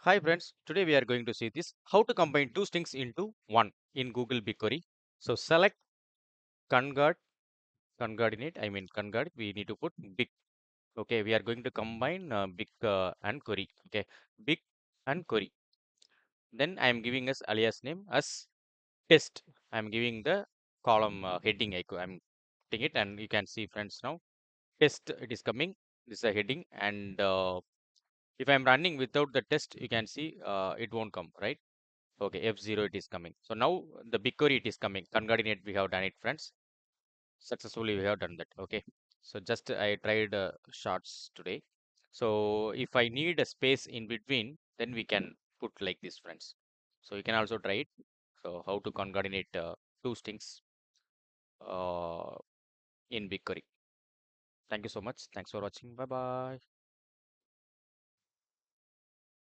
Hi friends, today we are going to see this how to combine two strings into one in Google BigQuery. So select concat, concatenate, concat, we need to put big. Okay, we are going to combine big and query. Okay, big and query. Then I am giving us alias name as test. I am giving the column heading echo. I'm putting it and you can see friends now test it is coming. This is a heading and if I'm running without the test, you can see it won't come, right? Okay, F0 it is coming. So now the BigQuery it is coming. Concatenate we have done it, friends. Successfully we have done that. Okay. So just I tried shots today. So if I need a space in between, then we can put like this, friends. So you can also try it. So how to concatenate two strings uh, in BigQuery. Thank you so much. Thanks for watching. Bye bye.